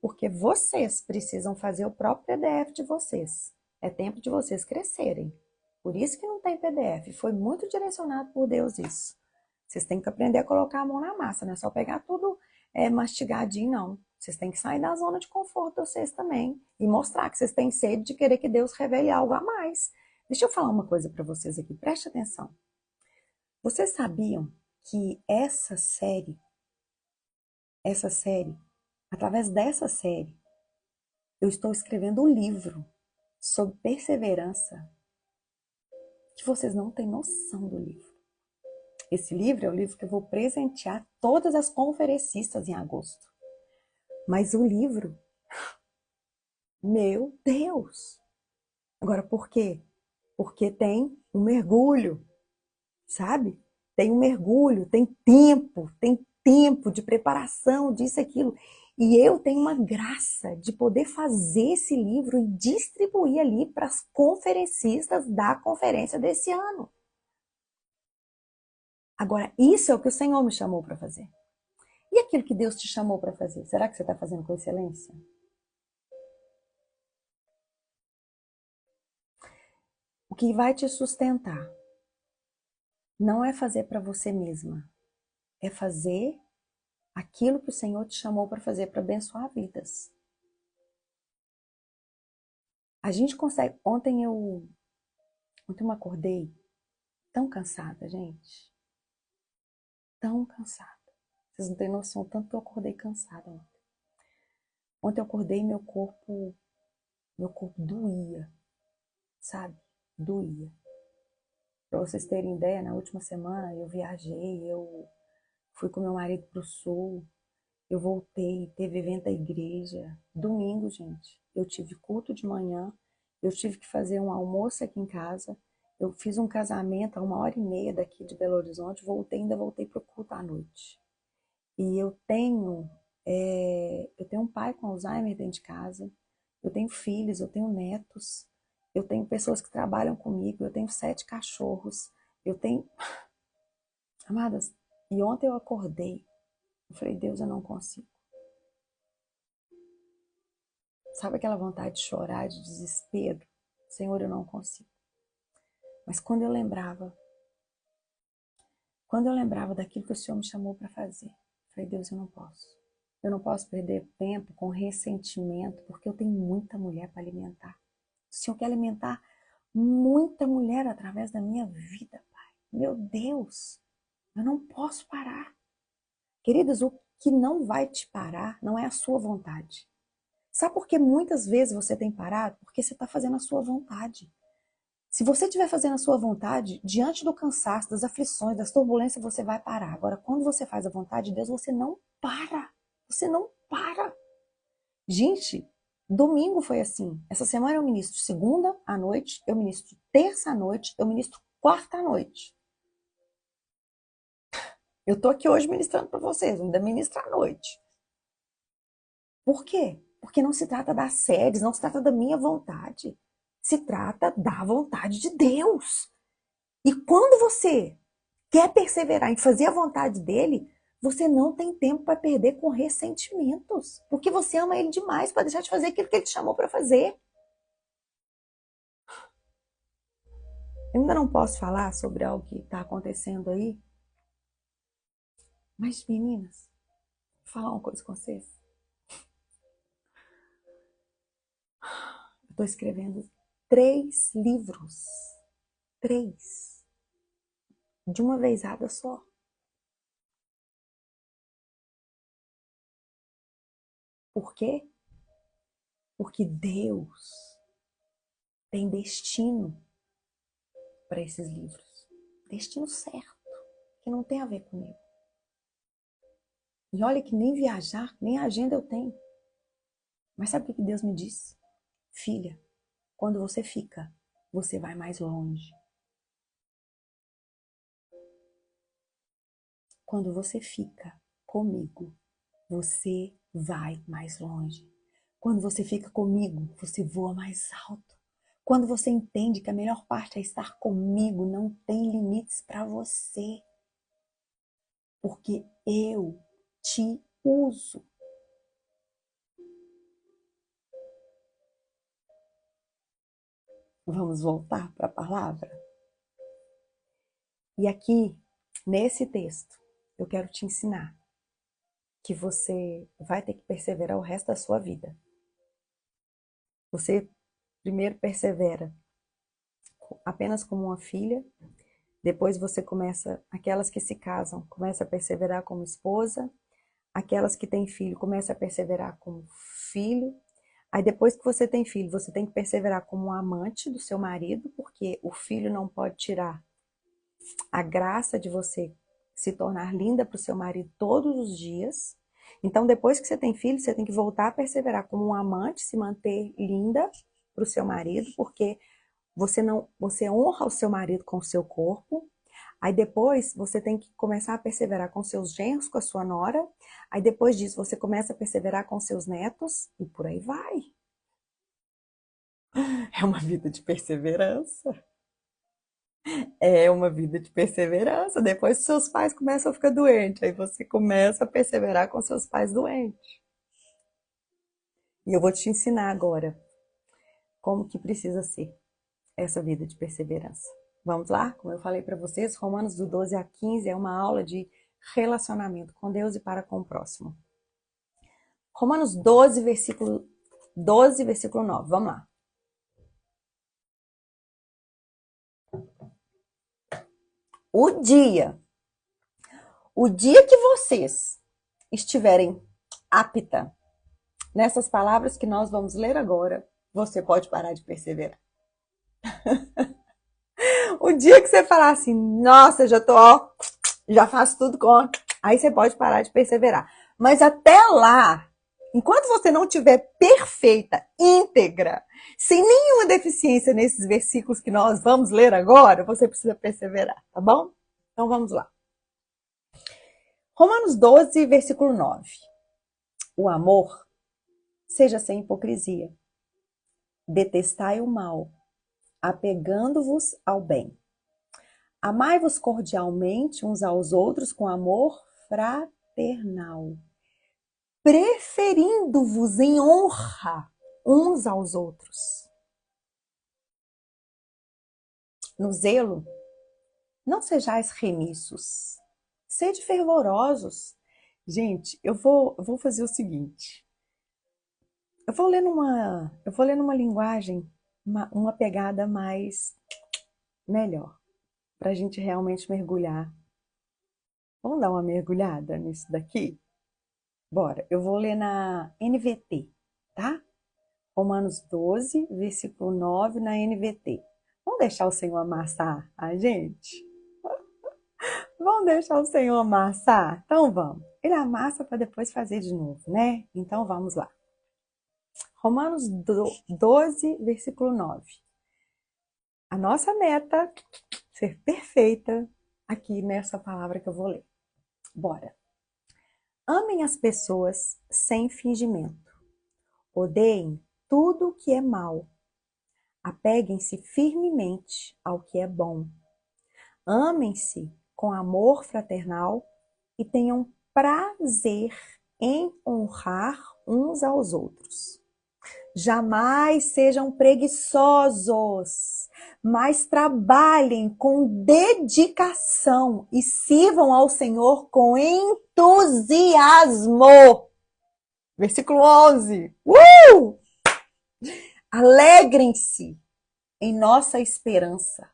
porque vocês precisam fazer o próprio PDF de vocês. É tempo de vocês crescerem. Por isso que não tem PDF. Foi muito direcionado por Deus isso. Vocês têm que aprender a colocar a mão na massa, não é só pegar tudo mastigadinho, não. Vocês têm que sair da zona de conforto de vocês também e mostrar que vocês têm sede de querer que Deus revele algo a mais. Deixa eu falar uma coisa para vocês aqui, preste atenção. Vocês sabiam que essa série, através dessa série, eu estou escrevendo um livro sobre perseverança que vocês não têm noção do livro. Esse livro é o livro que eu vou presentear todas as conferencistas em agosto. Mas o livro, meu Deus! Agora, por quê? Porque tem um mergulho, sabe? Tem um mergulho, tem tempo de preparação disso, aquilo. E eu tenho uma graça de poder fazer esse livro e distribuir ali para as conferencistas da conferência desse ano. Agora, isso é o que o Senhor me chamou para fazer. E aquilo que Deus te chamou para fazer, será que você está fazendo com excelência? O que vai te sustentar não é fazer para você mesma, é fazer aquilo que o Senhor te chamou para fazer, para abençoar vidas. A gente consegue... Ontem eu me acordei tão cansada, gente. Tão cansada. Vocês não têm noção, tanto que eu acordei cansada ontem. Ontem eu acordei e meu corpo doía, sabe? Doía. Para vocês terem ideia, na última semana eu viajei, eu fui com meu marido para o sul, eu voltei, teve evento da igreja. Domingo, gente, eu tive culto de manhã, eu tive que fazer um almoço aqui em casa, eu fiz um casamento a 1h30 daqui de Belo Horizonte, ainda voltei para o culto à noite. E eu tenho um pai com Alzheimer dentro de casa, eu tenho filhos, eu tenho netos, eu tenho pessoas que trabalham comigo, eu tenho 7 cachorros, eu tenho... Amadas, e ontem eu acordei, eu falei, Deus, eu não consigo. Sabe aquela vontade de chorar, de desespero? Senhor, eu não consigo. Mas quando eu lembrava daquilo que o Senhor me chamou para fazer, eu falei, Deus, eu não posso. Eu não posso perder tempo com ressentimento, porque eu tenho muita mulher para alimentar. O Senhor quer alimentar muita mulher através da minha vida, Pai. Meu Deus, eu não posso parar. Queridos, o que não vai te parar não é a sua vontade. Sabe por que muitas vezes você tem parado? Porque você está fazendo a sua vontade. Se você estiver fazendo a sua vontade, diante do cansaço, das aflições, das turbulências, você vai parar. Agora, quando você faz a vontade de Deus, você não para. Você não para. Gente, domingo foi assim. Essa semana eu ministro segunda à noite, eu ministro terça à noite, eu ministro quarta à noite. Eu tô aqui hoje ministrando para vocês, ainda ministro à noite. Por quê? Porque não se trata das séries, não se trata da minha vontade. Se trata da vontade de Deus. E quando você quer perseverar em fazer a vontade dele, você não tem tempo para perder com ressentimentos. Porque você ama ele demais para deixar de fazer aquilo que ele te chamou para fazer. Eu ainda não posso falar sobre algo que está acontecendo aí. Mas, meninas, vou falar uma coisa com vocês. Eu estou escrevendo 3 livros. 3. De uma vezada só. Por quê? Porque Deus tem destino para esses livros. Destino certo, que não tem a ver comigo. E olha que nem viajar, nem agenda eu tenho. Mas sabe o que Deus me disse? Filha, quando você fica, você vai mais longe. Quando você fica comigo, você vai mais longe. Quando você fica comigo, você voa mais alto. Quando você entende que a melhor parte é estar comigo, não tem limites para você. Porque eu te uso. Vamos voltar para a palavra? E aqui, nesse texto, eu quero te ensinar que você vai ter que perseverar o resto da sua vida. Você primeiro persevera apenas como uma filha, depois você começa, aquelas que se casam, começa a perseverar como esposa, aquelas que têm filho, começa a perseverar como filho, aí depois que você tem filho, você tem que perseverar como um amante do seu marido, porque o filho não pode tirar a graça de você se tornar linda para o seu marido todos os dias. Então, depois que você tem filho, você tem que voltar a perseverar como um amante, se manter linda para o seu marido, porque você honra o seu marido com o seu corpo. Aí depois você tem que começar a perseverar com seus genros, com a sua nora. Aí depois disso você começa a perseverar com seus netos e por aí vai. É uma vida de perseverança. É uma vida de perseverança. Depois seus pais começam a ficar doentes, aí você começa a perseverar com seus pais doentes. E eu vou te ensinar agora como que precisa ser essa vida de perseverança. Vamos lá? Como eu falei para vocês, Romanos do 12 a 15 é uma aula de relacionamento com Deus e para com o próximo. Romanos 12, versículo 9. Vamos lá. O dia que vocês estiverem apta nessas palavras que nós vamos ler agora, você pode parar de perseverar. O dia que você falar assim, nossa, já faço tudo com, aí você pode parar de perseverar. Mas até lá, enquanto você não tiver perfeita, íntegra, sem nenhuma deficiência nesses versículos que nós vamos ler agora, você precisa perseverar, tá bom? Então vamos lá. Romanos 12, versículo 9. O amor seja sem hipocrisia. Detestai o mal, apegando-vos ao bem. Amai-vos cordialmente uns aos outros com amor fraternal, preferindo-vos em honra uns aos outros. No zelo, não sejais remissos, sede fervorosos. Gente, eu vou fazer o seguinte. Eu vou ler numa linguagem, uma pegada mais melhor, para a gente realmente mergulhar. Vamos dar uma mergulhada nisso daqui? Bora, eu vou ler na NVT, tá? Romanos 12, versículo 9 na NVT. Vamos deixar o Senhor amassar a gente? Vamos deixar o Senhor amassar? Então vamos. Ele amassa para depois fazer de novo, né? Então vamos lá. Romanos 12, versículo 9. A nossa meta ser perfeita aqui nessa palavra que eu vou ler. Bora. Amem as pessoas sem fingimento. Odeiem tudo o que é mal. Apeguem-se firmemente ao que é bom. Amem-se com amor fraternal e tenham prazer em honrar uns aos outros. Jamais sejam preguiçosos, mas trabalhem com dedicação e sirvam ao Senhor com entusiasmo. Versículo 11. Alegrem-se em nossa esperança.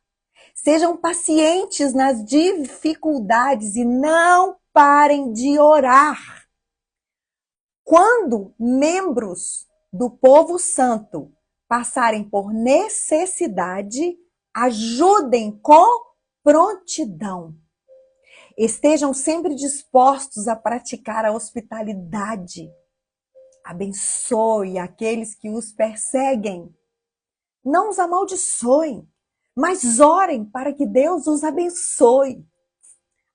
Sejam pacientes nas dificuldades e não parem de orar. Quando membros do povo santo passarem por necessidade, ajudem com prontidão. Estejam sempre dispostos a praticar a hospitalidade. Abençoe aqueles que os perseguem. Não os amaldiçoem, mas orem para que Deus os abençoe.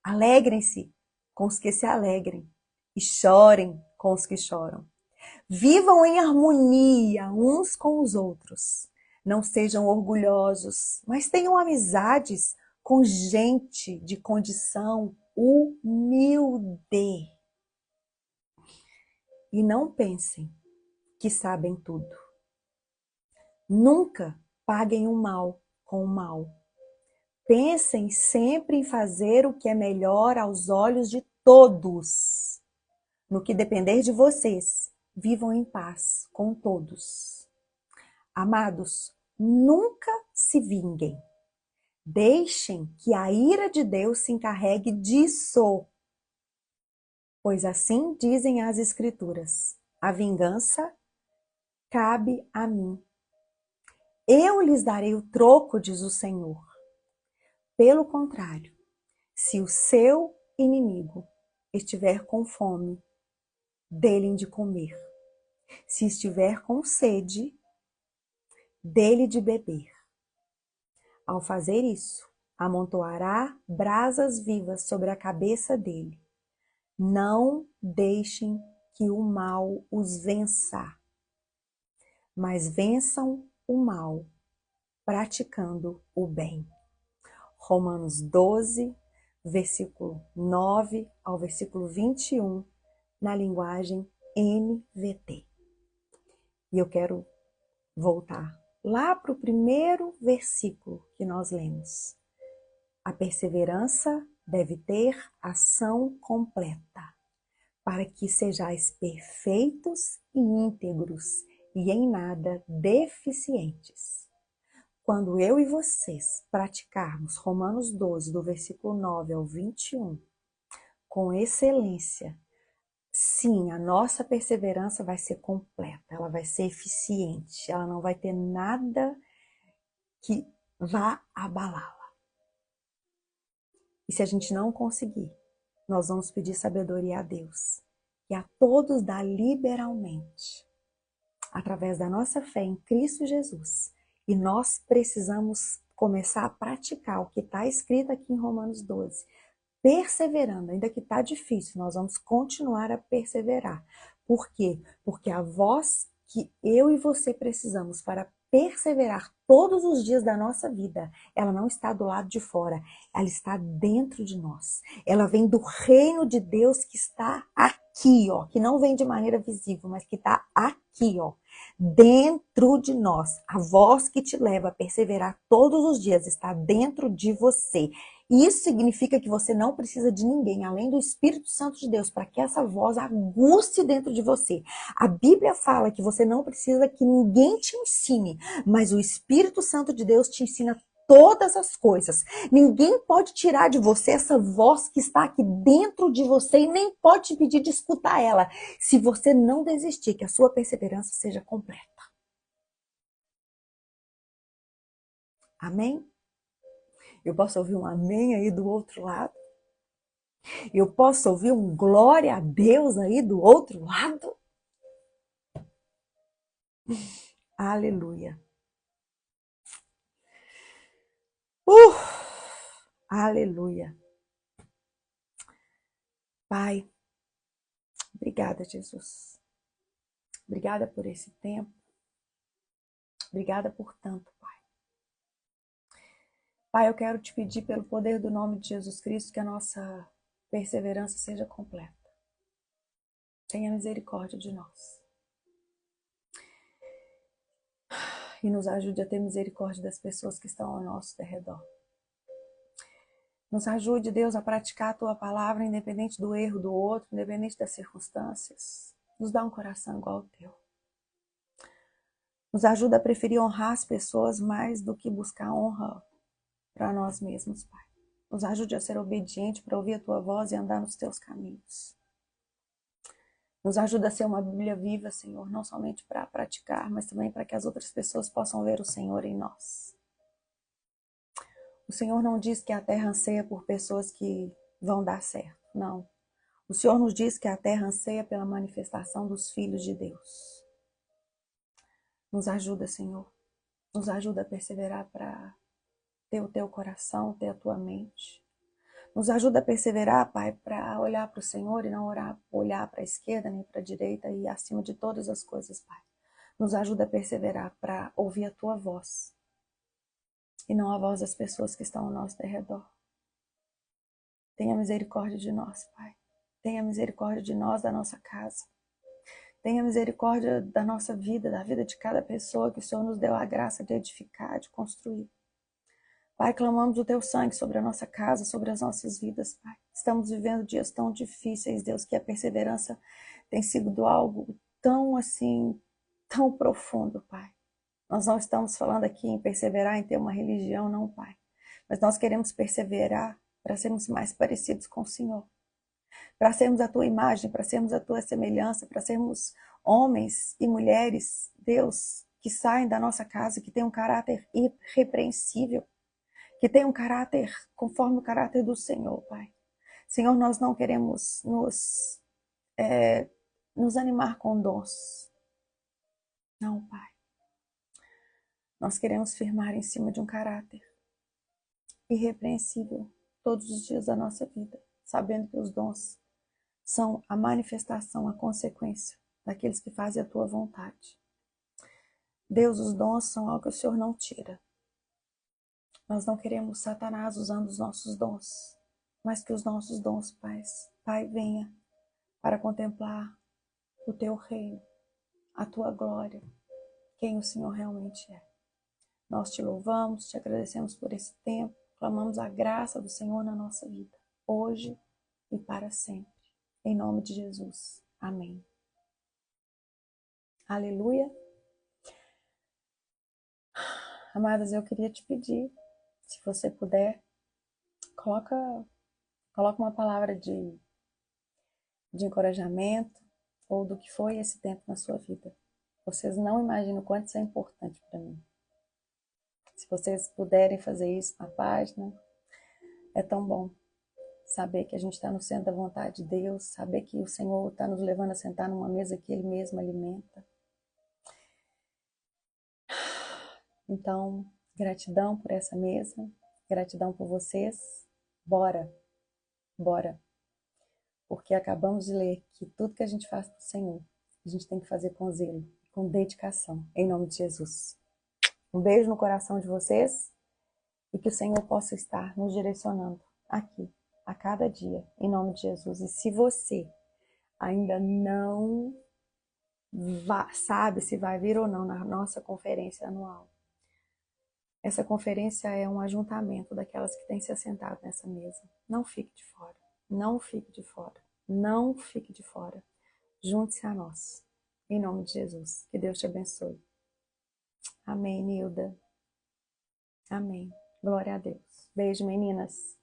Alegrem-se com os que se alegrem e chorem com os que choram. Vivam em harmonia uns com os outros. Não sejam orgulhosos, mas tenham amizades com gente de condição humilde. E não pensem que sabem tudo. Nunca paguem o mal com o mal. Pensem sempre em fazer o que é melhor aos olhos de todos. No que depender de vocês, vivam em paz com todos. Amados, nunca se vinguem. Deixem que a ira de Deus se encarregue disso. Pois assim dizem as Escrituras: a vingança cabe a mim. Eu lhes darei o troco, diz o Senhor. Pelo contrário, se o seu inimigo estiver com fome, dê-lhe de comer. Se estiver com sede, dê-lhe de beber. Ao fazer isso, amontoará brasas vivas sobre a cabeça dele. Não deixem que o mal os vença, mas vençam o mal praticando o bem. Romanos 12, versículo 9 ao versículo 21, na linguagem NVT. E eu quero voltar lá para o primeiro versículo que nós lemos. A perseverança deve ter ação completa, para que sejais perfeitos e íntegros e em nada deficientes. Quando eu e vocês praticarmos Romanos 12, do versículo 9 ao 21, com excelência, sim, a nossa perseverança vai ser completa, ela vai ser eficiente, ela não vai ter nada que vá abalá-la. E se a gente não conseguir, nós vamos pedir sabedoria a Deus e a todos dá liberalmente, através da nossa fé em Cristo Jesus. E nós precisamos começar a praticar o que está escrito aqui em Romanos 12. Perseverando, ainda que está difícil, nós vamos continuar a perseverar. Por quê? Porque a voz que eu e você precisamos para perseverar todos os dias da nossa vida, ela não está do lado de fora, ela está dentro de nós. Ela vem do reino de Deus que está aqui, ó, que não vem de maneira visível, mas que está aqui, ó, dentro de nós. A voz que te leva a perseverar todos os dias está dentro de você. Isso significa que você não precisa de ninguém, além do Espírito Santo de Deus, para que essa voz aguce dentro de você. A Bíblia fala que você não precisa que ninguém te ensine, mas o Espírito Santo de Deus te ensina todas as coisas. Ninguém pode tirar de você essa voz que está aqui dentro de você e nem pode te pedir de escutar ela, se você não desistir, que a sua perseverança seja completa. Amém? Eu posso ouvir um amém aí do outro lado? Eu posso ouvir um glória a Deus aí do outro lado? Aleluia. Aleluia. Pai, obrigada, Jesus. Obrigada por esse tempo. Obrigada por tanto, Pai. Pai, eu quero te pedir pelo poder do nome de Jesus Cristo que a nossa perseverança seja completa. Tenha misericórdia de nós. E nos ajude a ter misericórdia das pessoas que estão ao nosso derredor. Nos ajude, Deus, a praticar a Tua palavra, independente do erro do outro, independente das circunstâncias. Nos dá um coração igual ao Teu. Nos ajuda a preferir honrar as pessoas mais do que buscar honra para nós mesmos, Pai. Nos ajude a ser obediente para ouvir a Tua voz e andar nos Teus caminhos. Nos ajuda a ser uma Bíblia viva, Senhor, não somente para praticar, mas também para que as outras pessoas possam ver o Senhor em nós. O Senhor não diz que a terra anseia por pessoas que vão dar certo, não. O Senhor nos diz que a terra anseia pela manifestação dos filhos de Deus. Nos ajuda, Senhor. Nos ajuda a perseverar para ter o Teu coração, ter a Tua mente. Nos ajuda a perseverar, Pai, para olhar para o Senhor e não olhar para a esquerda nem para a direita e acima de todas as coisas, Pai. Nos ajuda a perseverar para ouvir a Tua voz e não a voz das pessoas que estão ao nosso derredor. Tenha misericórdia de nós, Pai. Tenha misericórdia de nós, da nossa casa. Tenha misericórdia da nossa vida, da vida de cada pessoa que o Senhor nos deu a graça de edificar, de construir. Pai, clamamos o Teu sangue sobre a nossa casa, sobre as nossas vidas, Pai. Estamos vivendo dias tão difíceis, Deus, que a perseverança tem sido algo tão assim, tão profundo, Pai. Nós não estamos falando aqui em perseverar em ter uma religião, não, Pai. Mas nós queremos perseverar para sermos mais parecidos com o Senhor. Para sermos a Tua imagem, para sermos a Tua semelhança, para sermos homens e mulheres, Deus, que saem da nossa casa, que têm um caráter irrepreensível, que tem um caráter conforme o caráter do Senhor, Pai. Senhor, nós não queremos nos animar com dons. Não, Pai. Nós queremos firmar em cima de um caráter irrepreensível todos os dias da nossa vida, sabendo que os dons são a manifestação, a consequência daqueles que fazem a Tua vontade. Deus, os dons são algo que o Senhor não tira. Nós não queremos Satanás usando os nossos dons, mas que os nossos dons, Pai, venha para contemplar o Teu reino, a Tua glória, quem o Senhor realmente é. Nós Te louvamos, Te agradecemos por esse tempo, clamamos a graça do Senhor na nossa vida, hoje e para sempre. Em nome de Jesus. Amém. Aleluia. Amadas, eu queria te pedir, se você puder, coloca uma palavra de encorajamento ou do que foi esse tempo na sua vida. Vocês não imaginam o quanto isso é importante para mim. Se vocês puderem fazer isso na página, é tão bom saber que a gente está no centro da vontade de Deus, saber que o Senhor está nos levando a sentar numa mesa que Ele mesmo alimenta. Então, gratidão por essa mesa, gratidão por vocês. Bora, bora. Porque acabamos de ler que tudo que a gente faz para o Senhor, a gente tem que fazer com zelo, com dedicação, em nome de Jesus. Um beijo no coração de vocês e que o Senhor possa estar nos direcionando aqui, a cada dia, em nome de Jesus. E se você ainda não sabe se vai vir ou não na nossa conferência anual, essa conferência é um ajuntamento daquelas que têm se assentado nessa mesa. Não fique de fora, não fique de fora, não fique de fora. Junte-se a nós, em nome de Jesus. Que Deus te abençoe. Amém, Nilda. Amém. Glória a Deus. Beijo, meninas.